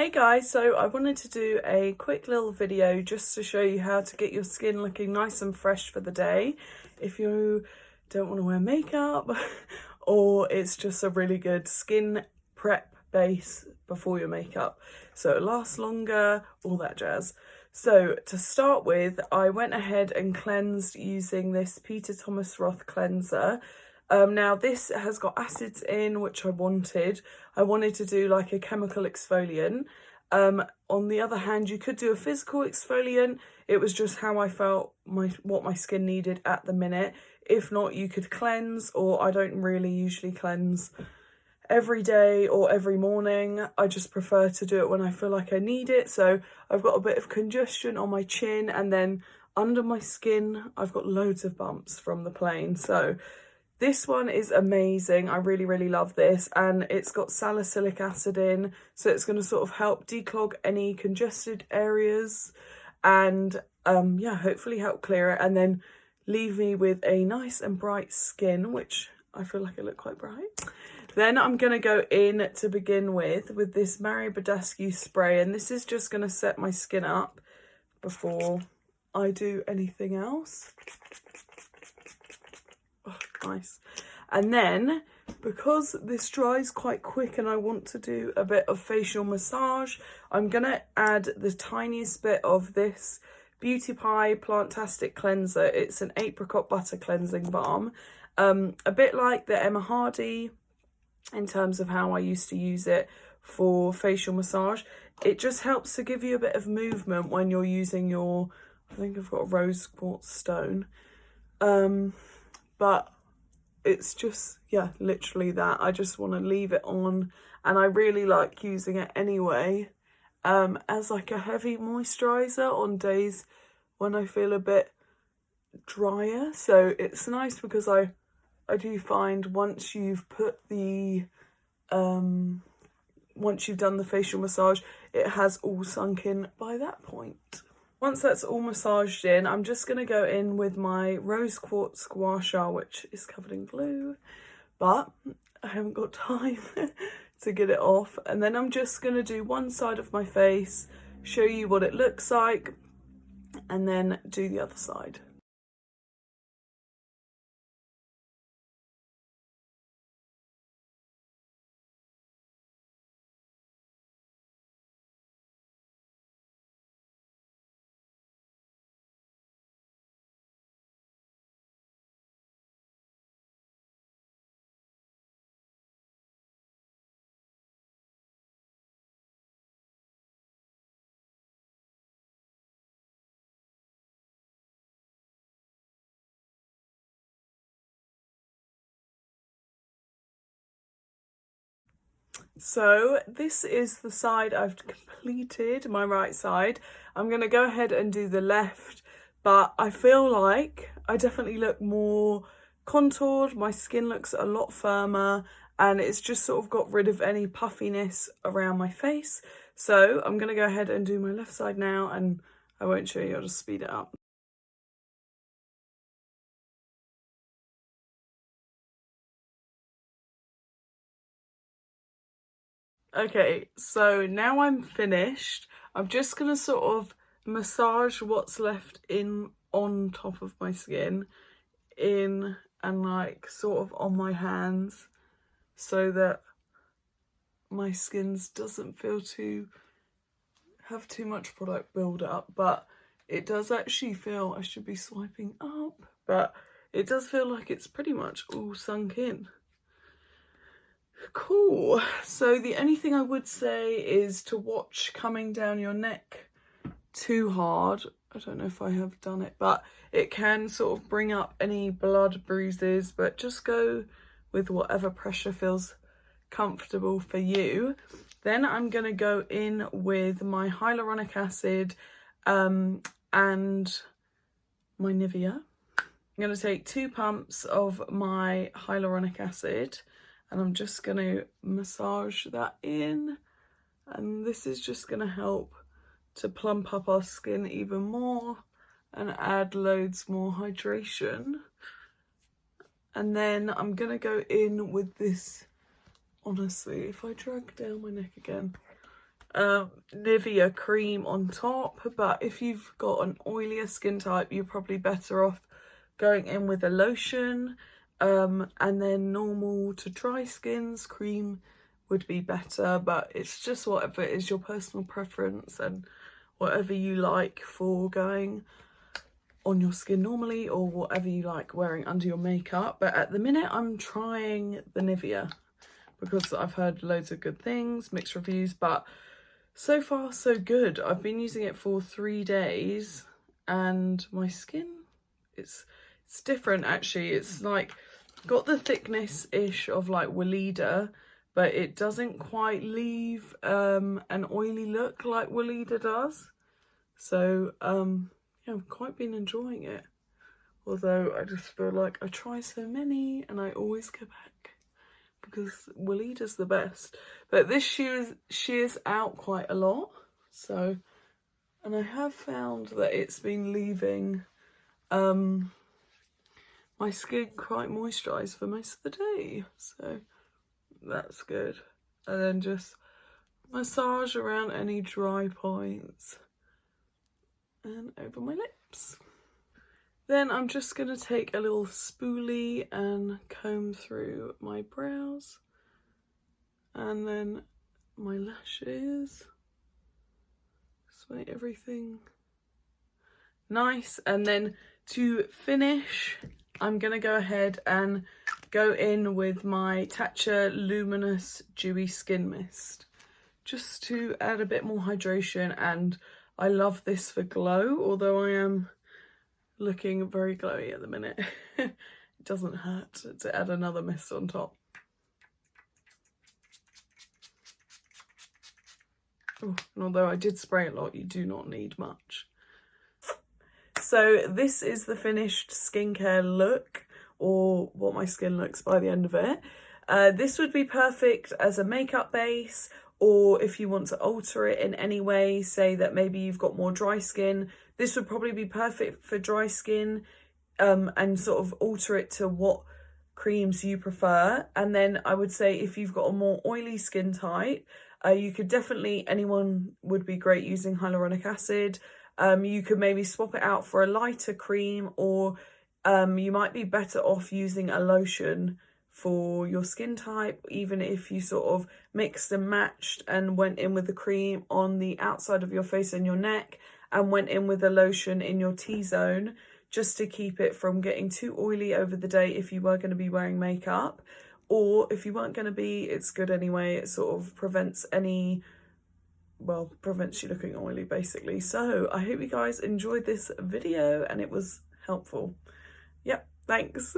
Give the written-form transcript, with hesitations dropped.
Hey guys, so I wanted to do a quick little video just to show you how to get your skin looking nice and fresh for the day if you don't want to wear makeup or it's just a really good skin prep base before your makeup so it lasts longer, all that jazz. So to start with, I went ahead and cleansed using this Peter Thomas Roth cleanser. Now this has got acids in, which I wanted. I wanted to do like a chemical exfoliant. On the other hand, you could do a physical exfoliant. It was just how I felt what my skin needed at the minute. If not, you could cleanse, or I don't really usually cleanse every day or every morning. I just prefer to do it when I feel like I need it. So I've got a bit of congestion on my chin, and then under my skin, I've got loads of bumps from the plane. So this one is amazing. I really love this, and it's got salicylic acid in, so it's going to sort of help declog any congested areas and yeah, hopefully help clear it and then leave me with a nice and bright skin, which I feel like I look quite bright. Then I'm going to go in to begin with this Badescu spray, and this is just going to set my skin up before I do anything else. Oh, nice. And then, because this dries quite quick and I want to do a bit of facial massage, I'm going to add the tiniest bit of this Beauty Pie Plantastic Cleanser. It's an Apricot Butter Cleansing Balm. A bit like the Emma Hardy in terms of how I used to use it for facial massage. It just helps to give you a bit of movement when you're using your, I think I've got a rose quartz stone. But it's just, yeah, literally that. I just want to leave it on, and I really like using it anyway as like a heavy moisturiser on days when I feel a bit drier. So it's nice because I do find once you've put the once you've done the facial massage, it has all sunk in by that point. Once that's all massaged in, I'm just going to go in with my rose quartz gua sha, which is covered in glue, but I haven't got time to get it off. And then I'm just going to do one side of my face, show you what it looks like, and then do the other side. So this is the side I've completed, my right side. I'm going to go ahead and do the left, but I feel like I definitely look more contoured. My skin looks a lot firmer, and it's just sort of got rid of any puffiness around my face. So I'm going to go ahead and do my left side now, and I won't show you, I'll just speed it up. Okay, so now I'm finished. I'm just going to sort of massage what's left in on top of my skin in and like sort of on my hands so that my skin doesn't feel have too much product build up, but it does actually feel, I should be swiping up, but it does feel like it's pretty much all sunk in. Cool. So the only thing I would say is to watch coming down your neck too hard. I don't know if I have done it, but it can sort of bring up any blood, bruises, but just go with whatever pressure feels comfortable for you. Then I'm going to go in with my hyaluronic acid and my Nivea. I'm going to take 2 pumps of my hyaluronic acid, and I'm just going to massage that in, and this is just going to help to plump up our skin even more and add loads more hydration. And then I'm going to go in with this, honestly, if I drag down my neck again, Nivea cream on top, but if you've got an oilier skin type, you're probably better off going in with a lotion, and then normal to dry skins, cream would be better, but it's just whatever is your personal preference and whatever you like for going on your skin normally, or whatever you like wearing under your makeup. But at the minute I'm trying the Nivea because I've heard loads of good things, mixed reviews, but so far so good. I've been using it for 3 days and my skin, it's different actually. It's like got the thickness ish of like Weleda, but it doesn't quite leave an oily look like Weleda does. So yeah, I've quite been enjoying it, although I just feel like I try so many and I always go back because Weleda's the best. But this shears out quite a lot, so, and I have found that it's been leaving my skin quite moisturised for most of the day, so that's good. And then just massage around any dry points and over my lips. Then I'm just going to take a little spoolie and comb through my brows and then my lashes. Just make everything nice. And then to finish, I'm going to go ahead and go in with my Tatcha Luminous Dewy Skin Mist, just to add a bit more hydration. And I love this for glow, although I am looking very glowy at the minute. It doesn't hurt to add another mist on top. Oh, and although I did spray a lot, you do not need much. So this is the finished skincare look, or what my skin looks by the end of it. This would be perfect as a makeup base, or if you want to alter it in any way, say that maybe you've got more dry skin, this would probably be perfect for dry skin, and sort of alter it to what creams you prefer. And then I would say if you've got a more oily skin type, you could definitely, anyone would be great using hyaluronic acid. You could maybe swap it out for a lighter cream, or you might be better off using a lotion for your skin type, even if you sort of mixed and matched and went in with the cream on the outside of your face and your neck and went in with a lotion in your T-zone, just to keep it from getting too oily over the day if you were going to be wearing makeup. Or if you weren't going to be, it's good anyway. It sort of prevents any, well, prevents you looking oily basically. So I hope you guys enjoyed this video and it was helpful. Yep, thanks.